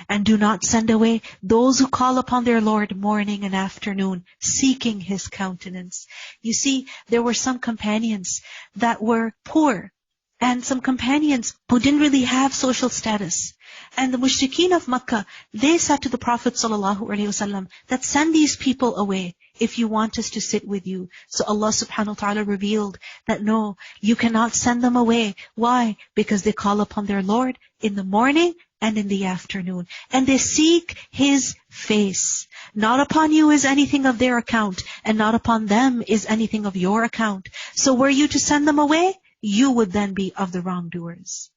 And do not send away those who call upon their Lord morning and afternoon, seeking His countenance. You see, there were some companions that were poor, and some companions who didn't really have social status. And the mushrikeen of Makkah, they said to the Prophet ﷺ that send these people away if you want us to sit with you. So Allah subhanahu wa ta'ala revealed that no, you cannot send them away. Why? Because they call upon their Lord in the morning and in the afternoon. And they seek His face. Not upon you is anything of their account, and not upon them is anything of your account. So were you to send them away, you would then be of the wrongdoers.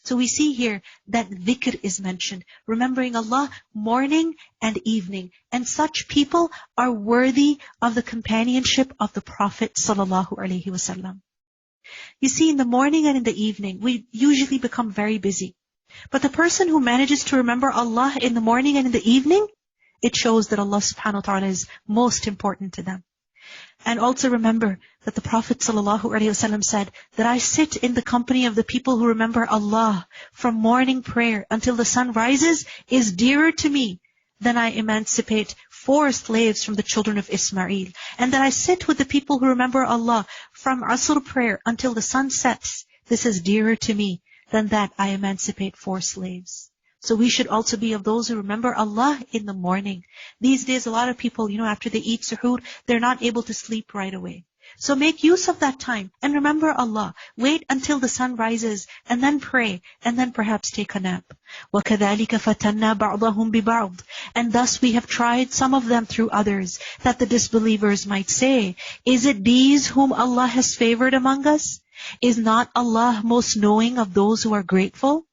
So we see here that dhikr is mentioned, remembering Allah morning and evening. And such people are worthy of the companionship of the Prophet ﷺ. You see, in the morning and in the evening, we usually become very busy. But the person who manages to remember Allah in the morning and in the evening, it shows that Allah subhanahu wa ta'ala is most important to them. And also remember that the Prophet ﷺ said that I sit in the company of the people who remember Allah from morning prayer until the sun rises is dearer to me than I emancipate 4 slaves from the children of Ismail. And that I sit with the people who remember Allah from Asr prayer until the sun sets. This is dearer to me than that I emancipate 4 slaves. So we should also be of those who remember Allah in the morning. These days, a lot of people, after they eat suhoor, they're not able to sleep right away. So make use of that time and remember Allah. Wait until the sun rises and then pray and then perhaps take a nap. وَكَذَلِكَ فَتَنَّا بَعْضَهُمْ بِبَعْضٍ. And thus we have tried some of them through others, that the disbelievers might say, is it these whom Allah has favored among us? Is not Allah most knowing of those who are grateful?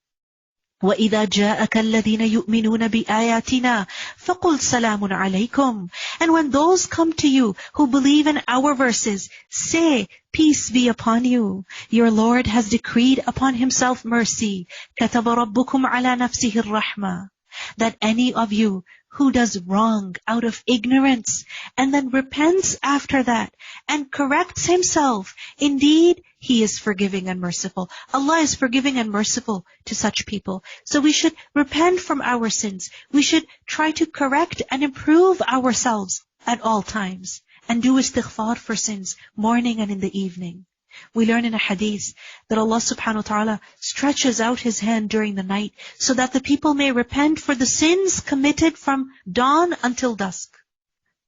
وَإِذَا جَاءَكَ الَّذِينَ يُؤْمِنُونَ بِآيَاتِنَا فَقُلْ سَلَامٌ عَلَيْكُمْ. And when those come to you who believe in our verses, say, peace be upon you. Your Lord has decreed upon Himself mercy. كَتَبَ رَبُّكُمْ عَلَى نَفْسِهِ الرَّحْمَةِ. That any of you who does wrong out of ignorance and then repents after that and corrects himself, indeed He is forgiving and merciful. Allah is forgiving and merciful to such people. So we should repent from our sins. We should try to correct and improve ourselves at all times and do istighfar for sins morning and in the evening. We learn in a hadith that Allah subhanahu wa ta'ala stretches out His hand during the night so that the people may repent for the sins committed from dawn until dusk.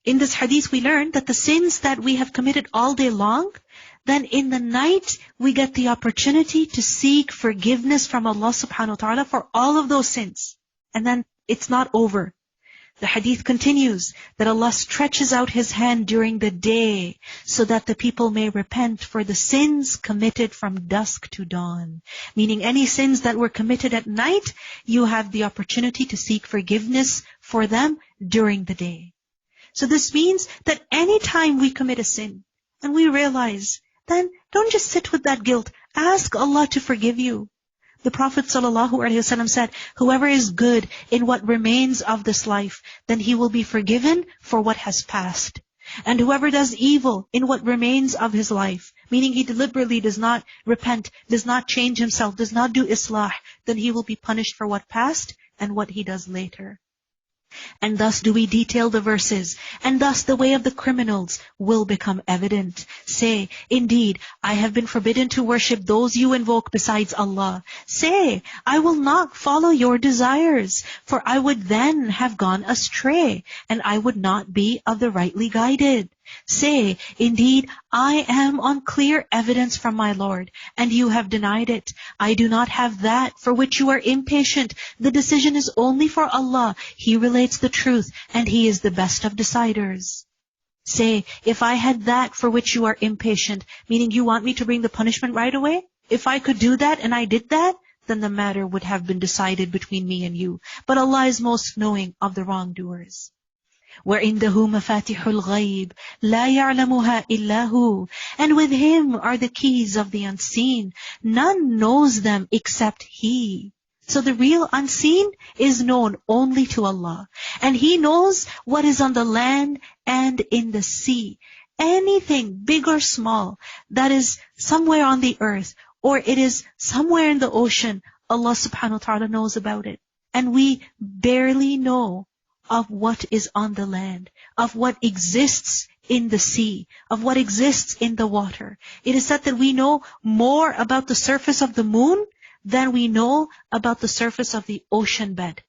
In this hadith we learn that the sins that we have committed all day long, then in the night we get the opportunity to seek forgiveness from Allah subhanahu wa ta'ala for all of those sins. And then it's not over. The hadith continues that Allah stretches out His hand during the day so that the people may repent for the sins committed from dusk to dawn. Meaning any sins that were committed at night, you have the opportunity to seek forgiveness for them during the day. So this means that any time we commit a sin and we realize, then don't just sit with that guilt. Ask Allah to forgive you. The Prophet ﷺ said, whoever is good in what remains of this life, then he will be forgiven for what has passed. And whoever does evil in what remains of his life, meaning he deliberately does not repent, does not change himself, does not do islah, then he will be punished for what passed and what he does later. And thus do we detail the verses, and thus the way of the criminals will become evident. Say, indeed, I have been forbidden to worship those you invoke besides Allah. Say, I will not follow your desires, for I would then have gone astray, and I would not be of the rightly guided. Say, indeed, I am on clear evidence from my Lord, and you have denied it. I do not have that for which you are impatient. The decision is only for Allah. He relates the truth, and He is the best of deciders. Say, if I had that for which you are impatient, meaning you want me to bring the punishment right away? If I could do that and I did that, then the matter would have been decided between me and you. But Allah is most knowing of the wrongdoers. وَعِنْدَهُ مَفَاتِحُ الْغَيْبِ لَا يَعْلَمُهَا إِلَّا هُ. And with Him are the keys of the unseen. None knows them except He. So the real unseen is known only to Allah. And He knows what is on the land and in the sea. Anything, big or small, that is somewhere on the earth, or it is somewhere in the ocean, Allah subhanahu wa ta'ala knows about it. And we barely know of what is on the land, of what exists in the sea, of what exists in the water. It is said that we know more about the surface of the moon than we know about the surface of the ocean bed.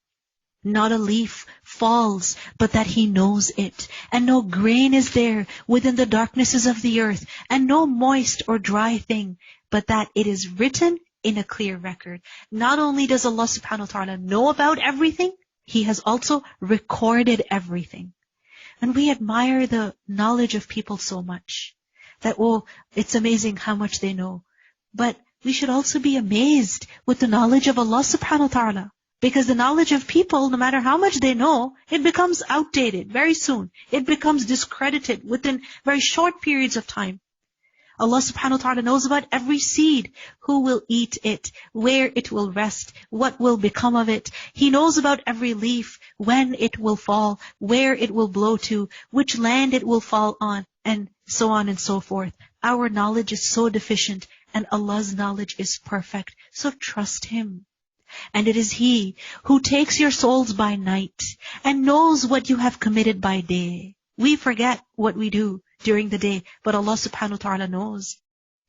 Not a leaf falls, but that He knows it. And no grain is there within the darknesses of the earth, and no moist or dry thing, but that it is written in a clear record. Not only does Allah subhanahu wa ta'ala know about everything, He has also recorded everything. And we admire the knowledge of people so much that, oh, it's amazing how much they know. But we should also be amazed with the knowledge of Allah subhanahu wa ta'ala. Because the knowledge of people, no matter how much they know, it becomes outdated very soon. It becomes discredited within very short periods of time. Allah subhanahu wa ta'ala knows about every seed, who will eat it, where it will rest, what will become of it. He knows about every leaf, when it will fall, where it will blow to, which land it will fall on, and so on and so forth. Our knowledge is so deficient, and Allah's knowledge is perfect. So trust Him. And it is He who takes your souls by night and knows what you have committed by day. We forget what we do during the day, but Allah subhanahu wa ta'ala knows.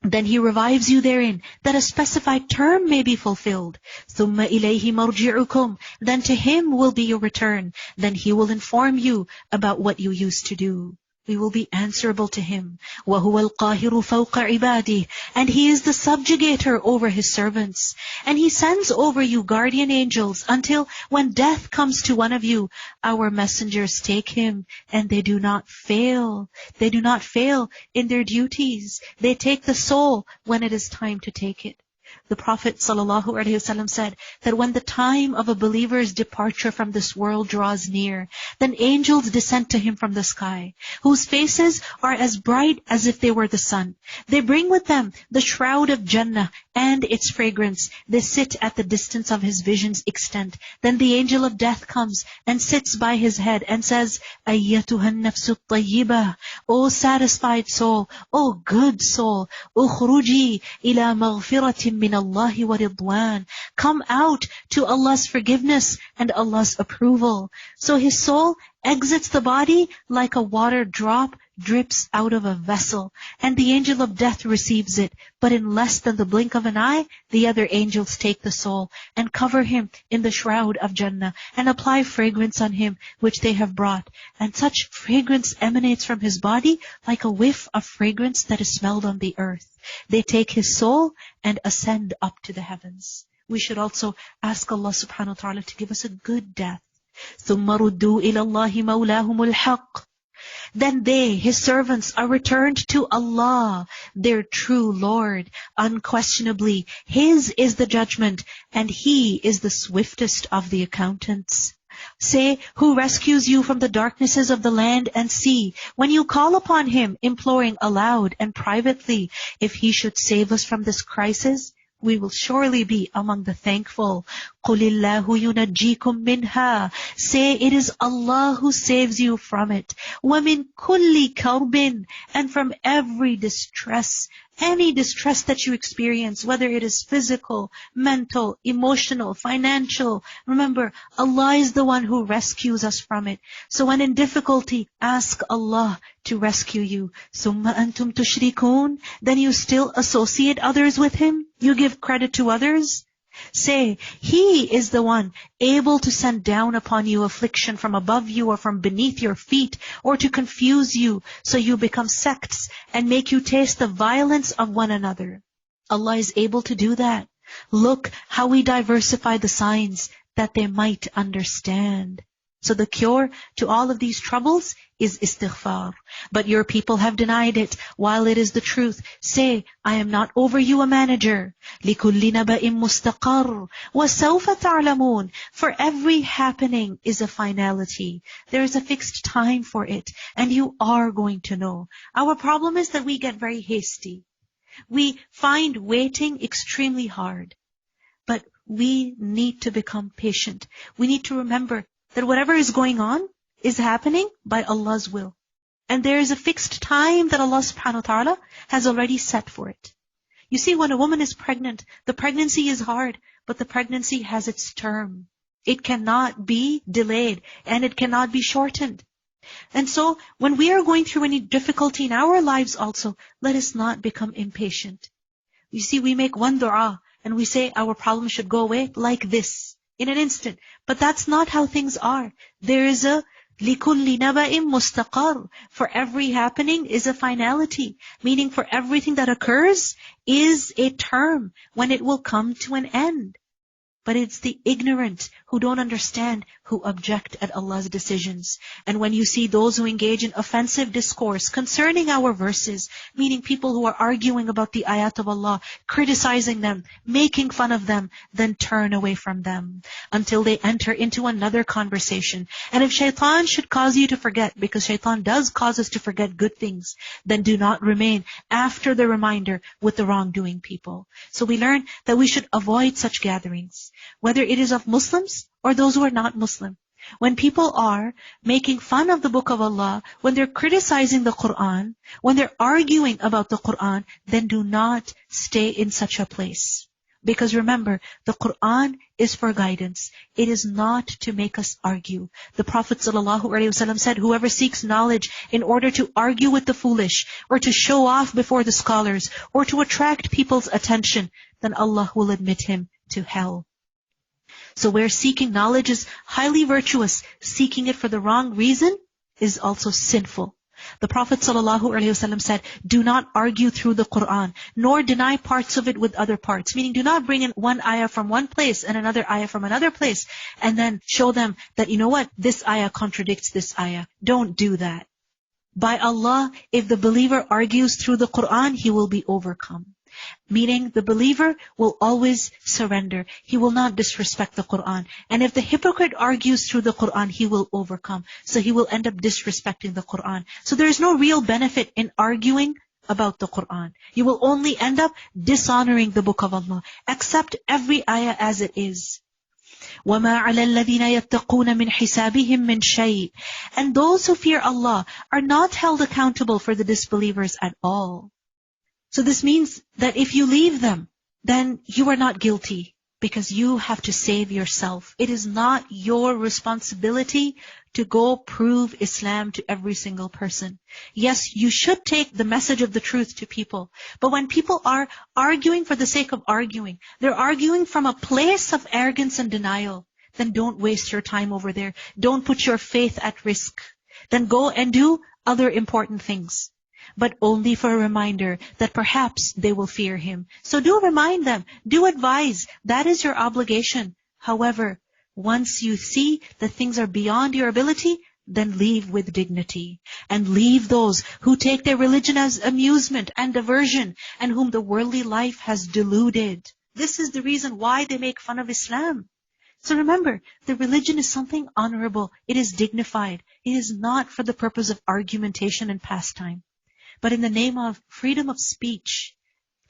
Then He revives you therein, that a specified term may be fulfilled. ثُمَّ إِلَيْهِ مَرْجِعُكُمْ. Then to Him will be your return. Then He will inform you about what you used to do. We will be answerable to Him. وَهُوَ الْقَاهِرُ فَوْقَ عِبَادِهِ. And He is the subjugator over His servants. And He sends over you guardian angels until when death comes to one of you, our messengers take him and they do not fail. They do not fail in their duties. They take the soul when it is time to take it. The Prophet ﷺ said that when the time of a believer's departure from this world draws near, then angels descend to him from the sky, whose faces are as bright as if they were the sun. They bring with them the shroud of Jannah and its fragrance. They sit at the distance of his vision's extent. Then the angel of death comes and sits by his head and says, أَيَّتُهَا النَّفْسُ الطَّيِّبَةِ. O satisfied soul, O good soul, أُخْرُجِي إِلَى مَغْفِرَةٍ مِّنَ اللَّهِ وَرِضْوَانٍ. Come out to Allah's forgiveness and Allah's approval. So his soul exits the body like a water drop drips out of a vessel, and the angel of death receives it. But in less than the blink of an eye, the other angels take the soul and cover him in the shroud of Jannah and apply fragrance on him which they have brought. And such fragrance emanates from his body like a whiff of fragrance that is smelled on the earth. They take his soul and ascend up to the heavens. We should also ask Allah subhanahu wa ta'ala to give us a good death. ثُمَّ رُدُّوا إِلَى اللَّهِ مَوْلَاهُمُ الْحَقِّ. Then they, His servants, are returned to Allah, their true Lord. Unquestionably, His is the judgment, and He is the swiftest of the accountants. Say, who rescues you from the darknesses of the land and sea, when you call upon Him, imploring aloud and privately, if He should save us from this crisis, we will surely be among the thankful. قُلِ اللَّهُ يُنَجِّيكُم مِّنْهَا. Say, it is Allah who saves you from it. وَمِن كُلِّ كَرْبٍ. And from every distress, any distress that you experience, whether it is physical, mental, emotional, financial. Remember, Allah is the one who rescues us from it. So when in difficulty, ask Allah to rescue you. ثُمَّ أَنْتُمْ تُشْرِكُونَ. Then you still associate others with Him? You give credit to others? Say, He is the one able to send down upon you affliction from above you or from beneath your feet, or to confuse you so you become sects and make you taste the violence of one another. Allah is able to do that. Look how we diversify the signs that they might understand. So the cure to all of these troubles is istighfar. But your people have denied it, while it is the truth. Say, I am not over you a manager. لِكُلِّ نَبَإٍ مُسْتَقَرٍ وَسَوْفَ تَعْلَمُونَ. For every happening is a finality. There is a fixed time for it, and you are going to know. Our problem is that we get very hasty. We find waiting extremely hard. But we need to become patient. We need to remember that whatever is going on is happening by Allah's will. And there is a fixed time that Allah subhanahu wa ta'ala has already set for it. You see, when a woman is pregnant, the pregnancy is hard, but the pregnancy has its term. It cannot be delayed and it cannot be shortened. And so when we are going through any difficulty in our lives also, let us not become impatient. You see, we make one dua and we say our problem should go away like this, in an instant. But that's not how things are. There is a لِكُلِّ نَبَإٍ مُسْتَقَرٍ. For every happening is a finality. Meaning for everything that occurs is a term when it will come to an end. But it's the ignorant who don't understand who object at Allah's decisions. And when you see those who engage in offensive discourse concerning our verses, meaning people who are arguing about the ayat of Allah, criticizing them, making fun of them, then turn away from them until they enter into another conversation. And if shaitan should cause you to forget, because shaitan does cause us to forget good things, then do not remain after the reminder with the wrongdoing people. So we learn that we should avoid such gatherings, whether it is of Muslims or those who are not Muslim. When people are making fun of the book of Allah, when they're criticizing the Quran, when they're arguing about the Quran, then do not stay in such a place. Because remember, the Quran is for guidance. It is not to make us argue. The Prophet ﷺ said, whoever seeks knowledge in order to argue with the foolish, or to show off before the scholars, or to attract people's attention, then Allah will admit him to hell. So where seeking knowledge is highly virtuous, seeking it for the wrong reason is also sinful. The Prophet ﷺ said, do not argue through the Quran, nor deny parts of it with other parts. Meaning, do not bring in one ayah from one place and another ayah from another place, and then show them that, you know what, this ayah contradicts this ayah. Don't do that. By Allah, if the believer argues through the Quran, he will be overcome. Meaning the believer will always surrender. He will not disrespect the Quran. And if the hypocrite argues through the Quran, he will overcome. So he will end up disrespecting the Quran. So there is no real benefit in arguing about the Quran. You will only end up dishonoring the book of Allah. Accept every ayah as it is. وَمَا عَلَى الَّذِينَ يَتَّقُونَ مِنْ حِسَابِهِمْ مِنْ شَيْءٍ. And those who fear Allah are not held accountable for the disbelievers at all. So this means that if you leave them, then you are not guilty, because you have to save yourself. It is not your responsibility to go prove Islam to every single person. Yes, you should take the message of the truth to people. But when people are arguing for the sake of arguing, they're arguing from a place of arrogance and denial, then don't waste your time over there. Don't put your faith at risk. Then go and do other important things. But only for a reminder that perhaps they will fear him. So do remind them, do advise. That is your obligation. However, once you see that things are beyond your ability, then leave with dignity. And leave those who take their religion as amusement and diversion, and whom the worldly life has deluded. This is the reason why they make fun of Islam. So remember, the religion is something honorable. It is dignified. It is not for the purpose of argumentation and pastime. But in the name of freedom of speech,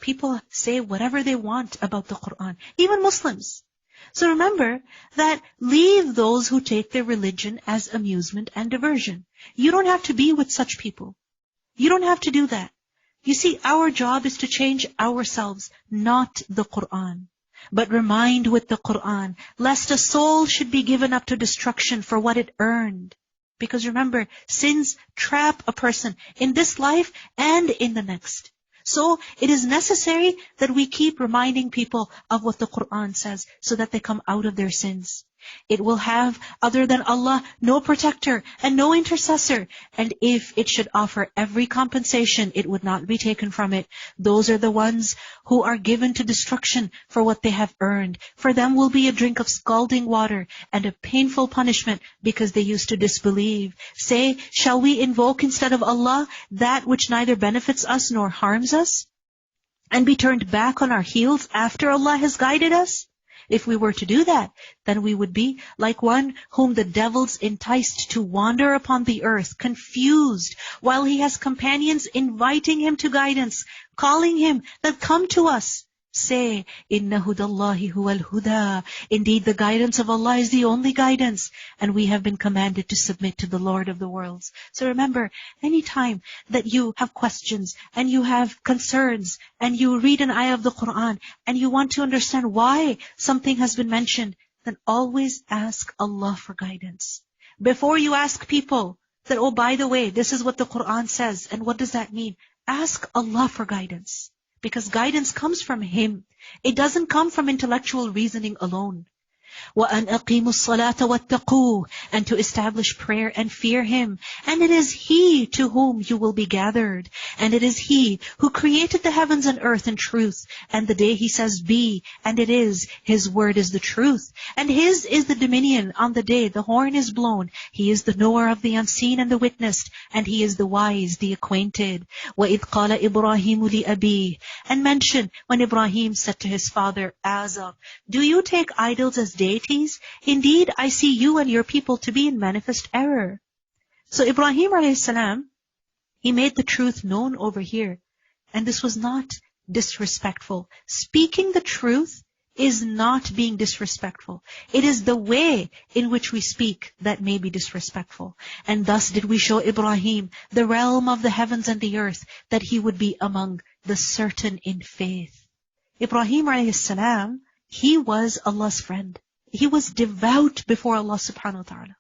people say whatever they want about the Quran, even Muslims. So remember that leave those who take their religion as amusement and diversion. You don't have to be with such people. You don't have to do that. You see, our job is to change ourselves, not the Quran. But remind with the Quran, lest a soul should be given up to destruction for what it earned. Because remember, sins trap a person in this life and in the next. So it is necessary that we keep reminding people of what the Quran says so that they come out of their sins. It will have, other than Allah, no protector and no intercessor. And if it should offer every compensation, it would not be taken from it. Those are the ones who are given to destruction for what they have earned. For them will be a drink of scalding water and a painful punishment because they used to disbelieve. Say, shall we invoke instead of Allah that which neither benefits us nor harms us? And be turned back on our heels after Allah has guided us? If we were to do that, then we would be like one whom the devils enticed to wander upon the earth, confused, while he has companions inviting him to guidance, calling him that come to us. Say, Inna hudallahi huwal huda. Indeed, the guidance of Allah is the only guidance, and we have been commanded to submit to the Lord of the worlds. So remember, any time that you have questions and you have concerns and you read an ayah of the Quran and you want to understand why something has been mentioned, then always ask Allah for guidance. Before you ask people that, oh, by the way, this is what the Quran says, and what does that mean? Ask Allah for guidance. Because guidance comes from Him. It doesn't come from intellectual reasoning alone. وَأَنْ أَقِيمُوا الصَّلَاةَ وَاتَّقُوهُ, and to establish prayer and fear Him. And it is He to whom you will be gathered. And it is He who created the heavens and earth in truth. And the day He says be, and it is, His word is the truth. And His is the dominion on the day the horn is blown. He is the knower of the unseen and the witnessed. And He is the wise, the acquainted. وَإِذْ قَالَ إِبْرَاهِيمُ لِأَبِيهِ, and mention when Ibrahim said to his father Azar, do you take idols as deities? Indeed, I see you and your people to be in manifest error. So Ibrahim a.s., he made the truth known over here. And this was not disrespectful. Speaking the truth is not being disrespectful. It is the way in which we speak that may be disrespectful. And thus did we show Ibrahim the realm of the heavens and the earth, that he would be among the certain in faith. Ibrahim a.s., he was Allah's friend. He was devout before Allah subhanahu wa ta'ala.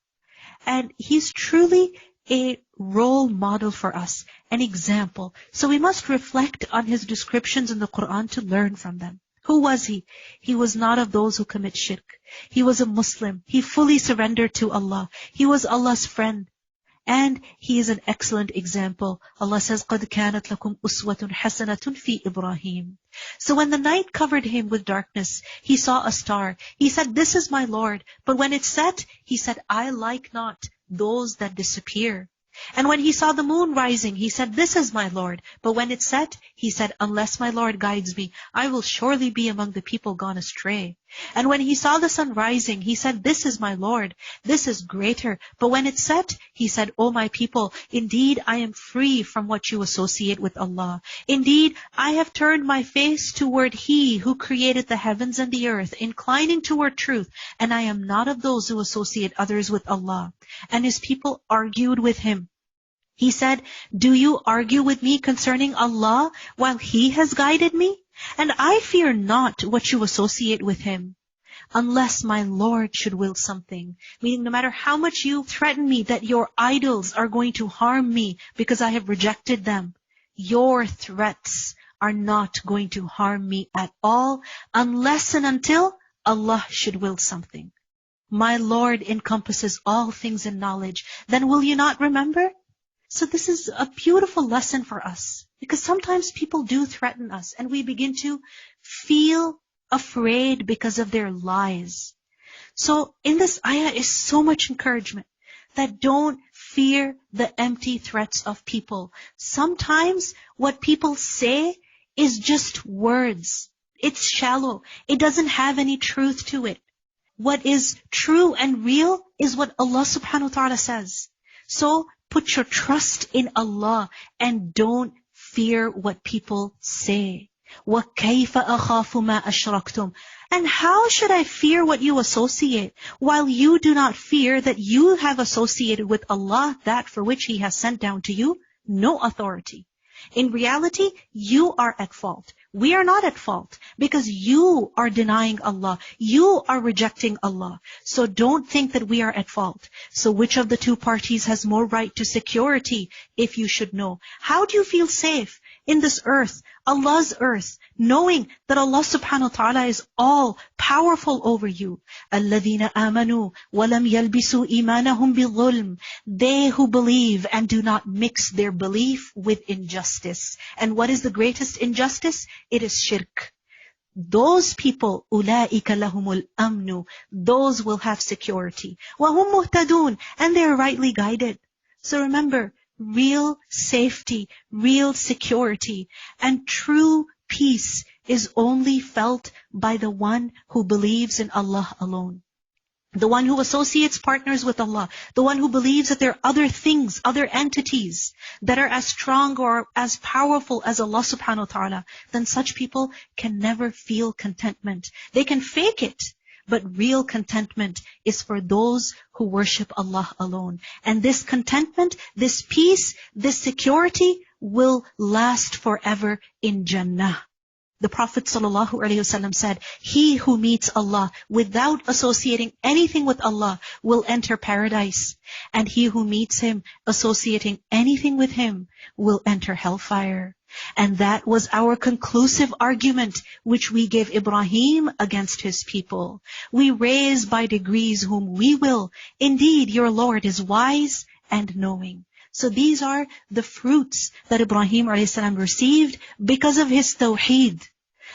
And he's truly a role model for us, an example. So we must reflect on his descriptions in the Quran to learn from them. Who was he? He was not of those who commit shirk. He was a Muslim. He fully surrendered to Allah. He was Allah's friend. And he is an excellent example. Allah says, قَدْ كَانَتْ لَكُمْ أُسْوَةٌ حَسَنَةٌ فِي إِبْرَاهِيمَ. So when the night covered him with darkness, he saw a star. He said, this is my Lord. But when it set, he said, I like not those that disappear. And when he saw the moon rising, he said, this is my Lord. But when it set, he said, unless my Lord guides me, I will surely be among the people gone astray. And when he saw the sun rising, he said, this is my Lord. This is greater. But when it set, he said, O my people, indeed I am free from what you associate with Allah. Indeed, I have turned my face toward He who created the heavens and the earth, inclining toward truth. And I am not of those who associate others with Allah. And his people argued with him. He said, do you argue with me concerning Allah while He has guided me? And I fear not what you associate with Him, unless my Lord should will something. Meaning, no matter how much you threaten me that your idols are going to harm me because I have rejected them, your threats are not going to harm me at all, unless and until Allah should will something. My Lord encompasses all things in knowledge. Then will you not remember? So this is a beautiful lesson for us, because sometimes people do threaten us and we begin to feel afraid because of their lies. So in this ayah is so much encouragement that don't fear the empty threats of people. Sometimes what people say is just words. It's shallow. It doesn't have any truth to it. What is true and real is what Allah subhanahu wa ta'ala says. So put your trust in Allah and don't fear what people say. وَكَيْفَ أَخَافُ مَا أَشْرَكْتُمْ. And how should I fear what you associate, while you do not fear that you have associated with Allah that for which He has sent down to you no authority? In reality, you are at fault. We are not at fault, because you are denying Allah. You are rejecting Allah. So don't think that we are at fault. So which of the two parties has more right to security, if you should know? How do you feel safe in this earth, Allah's earth, knowing that Allah subhanahu wa ta'ala is all powerful over you? الَّذِينَ آمَنُوا وَلَمْ يَلْبِسُوا إِيمَانَهُمْ بِظُلْمٍ. They who believe and do not mix their belief with injustice. And what is the greatest injustice? It is shirk. Those people, أُولَٰئِكَ لَهُمُ الْأَمْنُ. Those will have security. وَهُمْ مُهْتَدُونَ. And they are rightly guided. So remember, real safety, real security, and true peace is only felt by the one who believes in Allah alone. The one who associates partners with Allah, the one who believes that there are other things, other entities that are as strong or as powerful as Allah subhanahu wa ta'ala, then such people can never feel contentment. They can fake it, but real contentment is for those who worship Allah alone. And this contentment, this peace, this security will last forever in Jannah. The Prophet ﷺ said, he who meets Allah without associating anything with Allah will enter paradise. And he who meets Him associating anything with Him will enter hellfire. And that was our conclusive argument, which we gave Ibrahim against his people. We raise by degrees whom we will. Indeed, your Lord is wise and knowing. So these are the fruits that Ibrahim a.s. received because of his tawheed.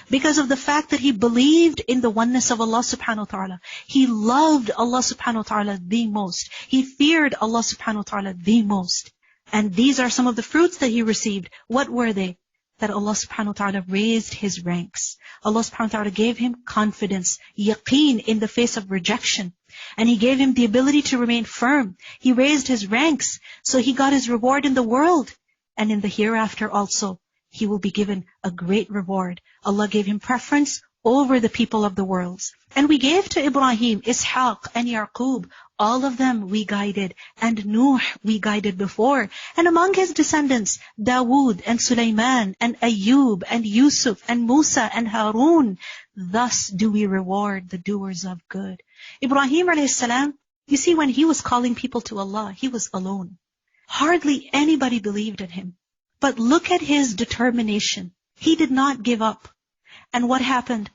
Because of the fact that he believed in the oneness of Allah subhanahu wa ta'ala. He loved Allah subhanahu wa ta'ala the most. He feared Allah subhanahu wa ta'ala the most. And these are some of the fruits that he received. What were they? That Allah subhanahu wa ta'ala raised his ranks. Allah subhanahu wa ta'ala gave him confidence, yaqeen in the face of rejection. And He gave him the ability to remain firm. He raised his ranks, so he got his reward in the world. And in the hereafter also, he will be given a great reward. Allah gave him preference over the people of the worlds. And we gave to Ibrahim, Ishaq and Yaqub, all of them we guided, and Nuh we guided before. And among his descendants, Dawood and Sulaiman and Ayyub and Yusuf and Musa and Harun. Thus do we reward the doers of good. Ibrahim a.s., you see, when he was calling people to Allah, he was alone. Hardly anybody believed in him. But look at his determination. He did not give up. And what happened?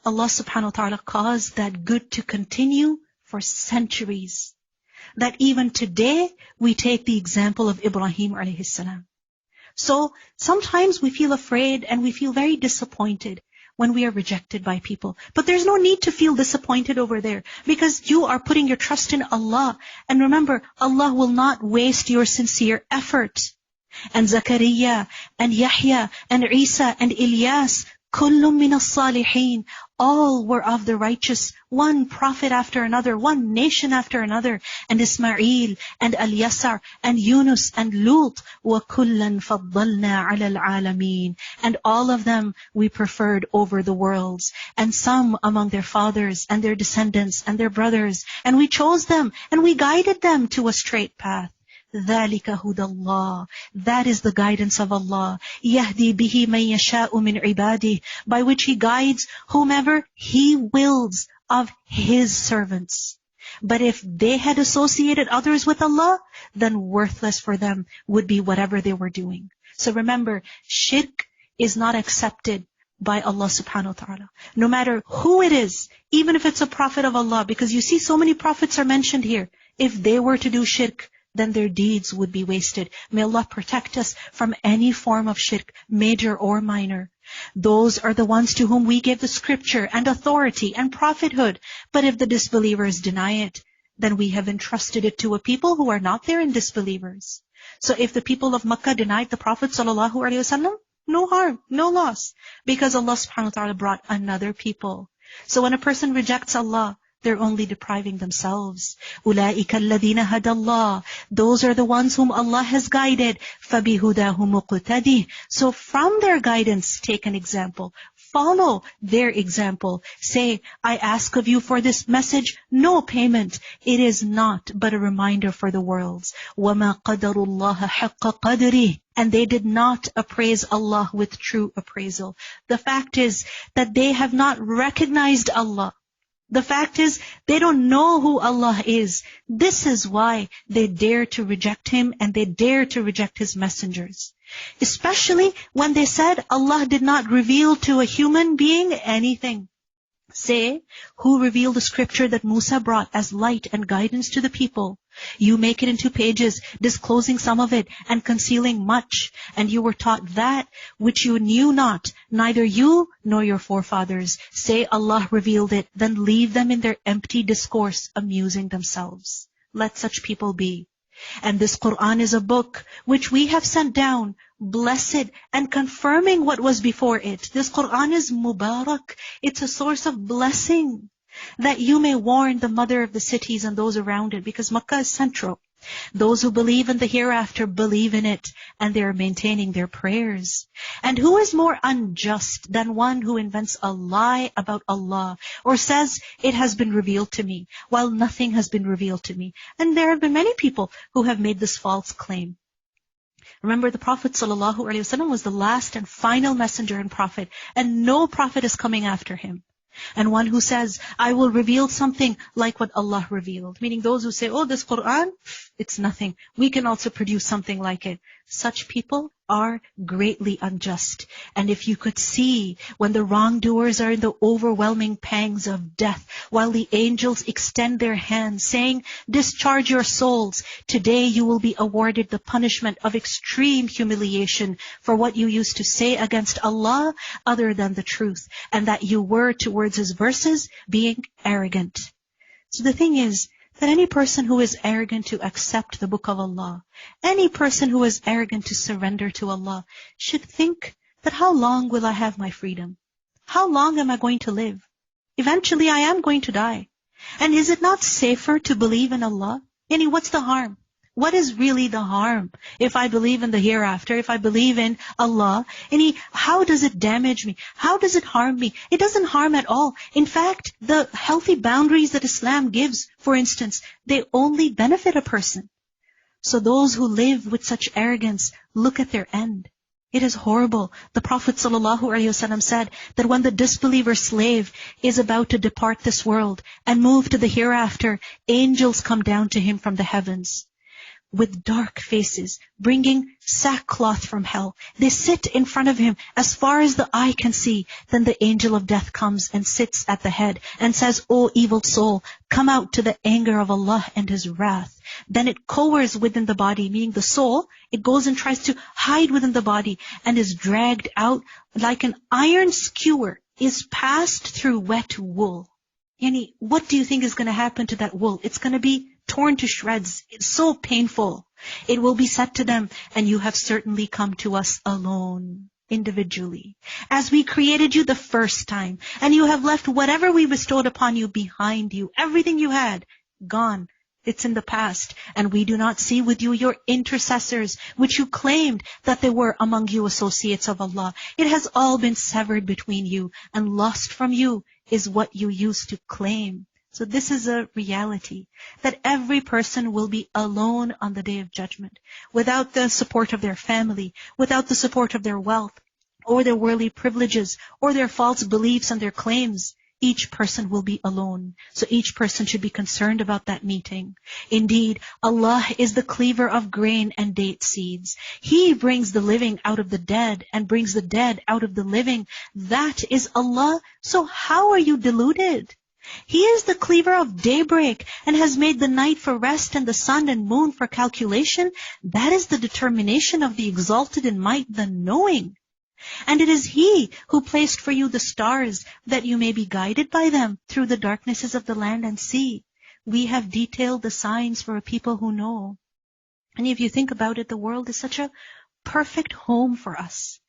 Allah subhanahu wa ta'ala caused that good to continue for centuries. That even today, we take the example of Ibrahim alayhi salam. So sometimes we feel afraid and we feel very disappointed when we are rejected by people. But there's no need to feel disappointed over there, because you are putting your trust in Allah. And remember, Allah will not waste your sincere effort. And Zakaria and Yahya and Isa and Ilyas, kullum min as-salihin, all were of the righteous, one prophet after another, one nation after another. And Ismail and Al-Yasar and Yunus and Lut, wa kullan faddalna ala al-alamin. And all of them we preferred over the worlds. And some among their fathers and their descendants and their brothers. And we chose them and we guided them to a straight path. ذَلِكَ هُدَى اللَّهِ. That is the guidance of Allah. يَهْدِي بِهِ مَن يَشَاءُ مِنْ عِبَادِهِ. By which He guides whomever He wills of His servants. But if they had associated others with Allah, then worthless for them would be whatever they were doing. So remember, shirk is not accepted by Allah subhanahu wa ta'ala. No matter who it is, even if it's a prophet of Allah, because you see so many prophets are mentioned here. If they were to do shirk, then their deeds would be wasted. May Allah protect us from any form of shirk, major or minor. Those are the ones to whom we give the scripture and authority and prophethood. But if the disbelievers deny it, then we have entrusted it to a people who are not there in disbelievers. So if the people of Makkah denied the Prophet ﷺ, no harm, no loss. Because Allah subhanahu wa ta'ala brought another people. So when a person rejects Allah, they're only depriving themselves. أُولَٰئِكَ الَّذِينَ هَدَى اللَّهِ. Those are the ones whom Allah has guided. فَبِهُدَاهُ مُقْتَدِهِ. So from their guidance, take an example. Follow their example. Say, I ask of you for this message, no payment. It is not but a reminder for the worlds. وَمَا قَدَرُ اللَّهَ حَقَّ قَدْرِهِ. And they did not appraise Allah with true appraisal. The fact is that they have not recognized Allah. The fact is, they don't know who Allah is. This is why they dare to reject Him and they dare to reject His messengers. Especially when they said Allah did not reveal to a human being anything. Say, who revealed the scripture that Musa brought as light and guidance to the people? You make it into pages, disclosing some of it and concealing much. And you were taught that which you knew not, neither you nor your forefathers. Say Allah revealed it, then leave them in their empty discourse, amusing themselves. Let such people be. And this Quran is a book which we have sent down, blessed and confirming what was before it. This Quran is Mubarak. It's a source of blessing, that you may warn the mother of the cities and those around it, because Makkah is central. Those who believe in the hereafter believe in it, and they are maintaining their prayers. And who is more unjust than one who invents a lie about Allah, or says, it has been revealed to me, while nothing has been revealed to me? And there have been many people who have made this false claim. Remember, the Prophet ﷺ was the last and final messenger and prophet, and no prophet is coming after him. And one who says, I will reveal something like what Allah revealed. Meaning those who say, oh, this Quran, it's nothing. We can also produce something like it. Such people are greatly unjust. And if you could see when the wrongdoers are in the overwhelming pangs of death, while the angels extend their hands saying, discharge your souls, today you will be awarded the punishment of extreme humiliation for what you used to say against Allah other than the truth, and that you were towards His verses being arrogant. So the thing is, that any person who is arrogant to accept the book of Allah, any person who is arrogant to surrender to Allah, should think that how long will I have my freedom? How long am I going to live? Eventually I am going to die. And is it not safer to believe in Allah? Yani, what's the harm? What is really the harm? If I believe in the hereafter, if I believe in Allah, how does it damage me? How does it harm me? It doesn't harm at all. In fact, the healthy boundaries that Islam gives, for instance, they only benefit a person. So those who live with such arrogance, look at their end. It is horrible. The Prophet ﷺ said that when the disbeliever slave is about to depart this world and move to the hereafter, angels come down to him from the heavens with dark faces, bringing sackcloth from hell. They sit in front of him as far as the eye can see. Then the angel of death comes and sits at the head and says, O evil soul, come out to the anger of Allah and His wrath. Then it cowers within the body, meaning the soul, it goes and tries to hide within the body and is dragged out like an iron skewer is passed through wet wool. Yani, what do you think is going to happen to that wool? It's going to be torn to shreds. It's so painful. It will be said to them, and you have certainly come to us alone, individually, as we created you the first time, and you have left whatever we bestowed upon you behind you. Everything you had, gone. It's in the past, and we do not see with you your intercessors, which you claimed that they were among you associates of Allah. It has all been severed between you, and lost from you is what you used to claim. So this is a reality, that every person will be alone on the Day of Judgment, without the support of their family, without the support of their wealth, or their worldly privileges, or their false beliefs and their claims. Each person will be alone. So each person should be concerned about that meeting. Indeed, Allah is the cleaver of grain and date seeds. He brings the living out of the dead and brings the dead out of the living. That is Allah. So how are you deluded? He is the cleaver of daybreak and has made the night for rest and the sun and moon for calculation. That is the determination of the exalted in might, the knowing. And it is He who placed for you the stars, that you may be guided by them through the darknesses of the land and sea. We have detailed the signs for a people who know. And if you think about it, the world is such a perfect home for us.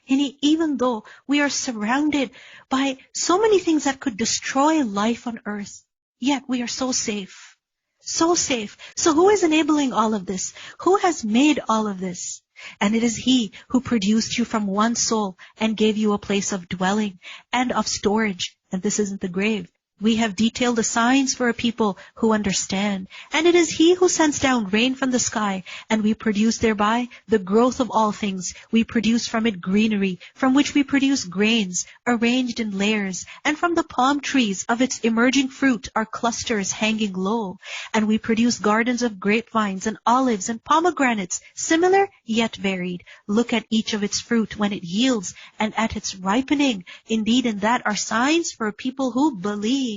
And even though we are surrounded by so many things that could destroy life on earth, yet we are so safe. So safe. So who is enabling all of this? Who has made all of this? And it is He who produced you from one soul and gave you a place of dwelling and of storage. And this isn't the grave. We have detailed the signs for a people who understand. And it is He who sends down rain from the sky, and we produce thereby the growth of all things. We produce from it greenery, from which we produce grains, arranged in layers. And from the palm trees of its emerging fruit are clusters hanging low. And we produce gardens of grapevines and olives and pomegranates, similar yet varied. Look at each of its fruit when it yields, and at its ripening. Indeed, in that are signs for a people who believe.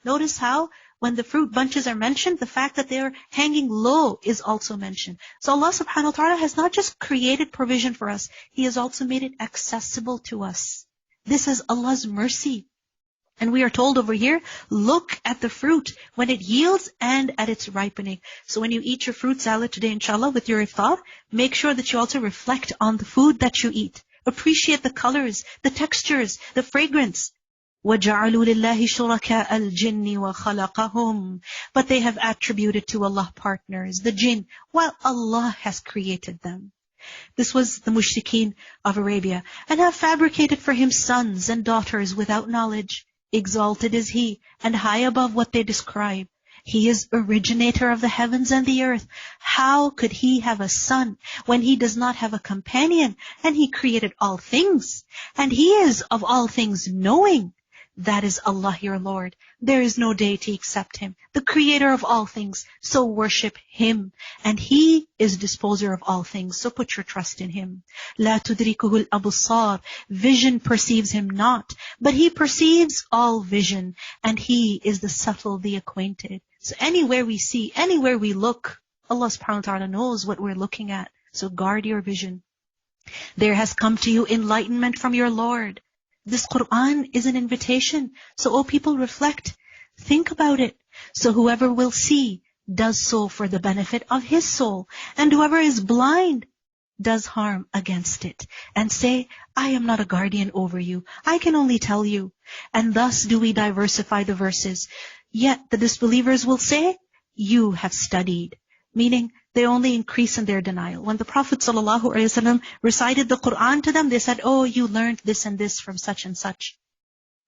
Notice how when the fruit bunches are mentioned, the fact that they are hanging low is also mentioned. So Allah subhanahu wa ta'ala has not just created provision for us, He has also made it accessible to us. This is Allah's mercy. And we are told over here, look at the fruit when it yields and at its ripening. So when you eat your fruit salad today, inshallah, with your iftar, make sure that you also reflect on the food that you eat. Appreciate the colors, the textures, the fragrance. وَجَعَلُوا لِلَّهِ شُرَكَاءَ الْجِنِّ وَخَلَقَهُمْ. But they have attributed to Allah partners, the jinn, while Allah has created them. This was the mushrikeen of Arabia, and have fabricated for Him sons and daughters without knowledge. Exalted is He, and high above what they describe. He is originator of the heavens and the earth. How could he have a son when he does not have a companion? And he created all things. And he is of all things knowing. That is Allah your Lord. There is no deity except Him, the creator of all things. So worship Him. And He is disposer of all things. So put your trust in Him. لا تدركه الأبصار. Vision perceives Him not, but He perceives all vision. And He is the subtle, the acquainted. So anywhere we see, anywhere we look, Allah subhanahu wa ta'ala knows what we're looking at. So guard your vision. There has come to you enlightenment from your Lord. This Quran is an invitation. So, O people, reflect. Think about it. So whoever will see does so for the benefit of his soul. And whoever is blind does harm against it. And say, I am not a guardian over you. I can only tell you. And thus do we diversify the verses. Yet the disbelievers will say, you have studied. Meaning, they only increase in their denial. When the Prophet ﷺ recited the Quran to them, they said, oh, you learned this and this from such and such.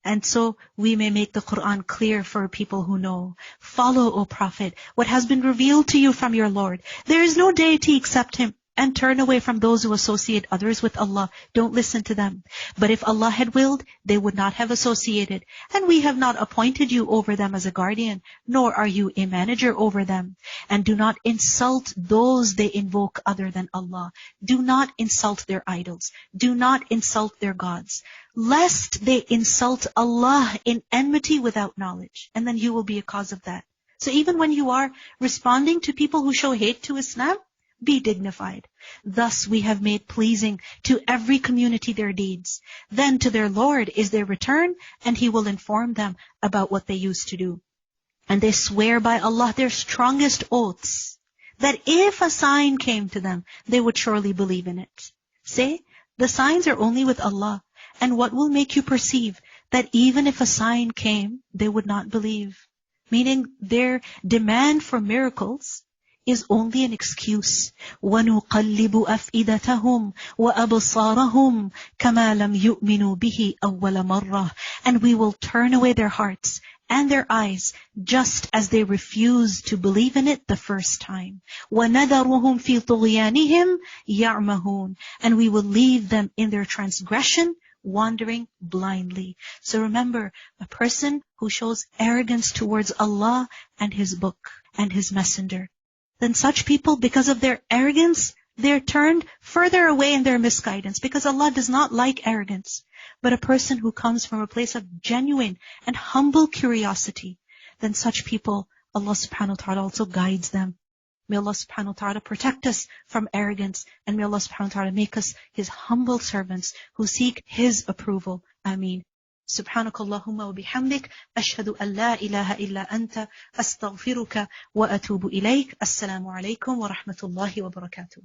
And so we may make the Quran clear for people who know. Follow, O Prophet, what has been revealed to you from your Lord. There is no deity except Him. And turn away from those who associate others with Allah. Don't listen to them. But if Allah had willed, they would not have associated. And we have not appointed you over them as a guardian, nor are you a manager over them. And do not insult those they invoke other than Allah. Do not insult their idols. Do not insult their gods, lest they insult Allah in enmity without knowledge. And then you will be a cause of that. So even when you are responding to people who show hate to Islam, be dignified. Thus we have made pleasing to every community their deeds. Then to their Lord is their return, and He will inform them about what they used to do. And they swear by Allah their strongest oaths, that if a sign came to them, they would surely believe in it. Say, the signs are only with Allah. And what will make you perceive that even if a sign came, they would not believe? Meaning their demand for miracles is only an excuse. وَنُقَلِّبُ أَفْئِدَتَهُمْ وَأَبْصَارَهُمْ كَمَا لَمْ يُؤْمِنُوا بِهِ أَوَّلَ مَرَّةٍ. And we will turn away their hearts and their eyes, just as they refused to believe in it the first time. وَنَذَرُهُمْ فِي طُغْيَانِهِمْ يَعْمَهُونَ. And we will leave them in their transgression, wandering blindly. So remember, a person who shows arrogance towards Allah and His book and His messenger, then such people, because of their arrogance, they're turned further away in their misguidance, because Allah does not like arrogance. But a person who comes from a place of genuine and humble curiosity, then such people, Allah subhanahu wa ta'ala also guides them. May Allah subhanahu wa ta'ala protect us from arrogance, and may Allah subhanahu wa ta'ala make us His humble servants who seek His approval. Ameen. سبحانك اللهم وبحمدك أشهد أن لا إله إلا أنت أستغفرك وأتوب إليك. السلام عليكم ورحمة الله وبركاته.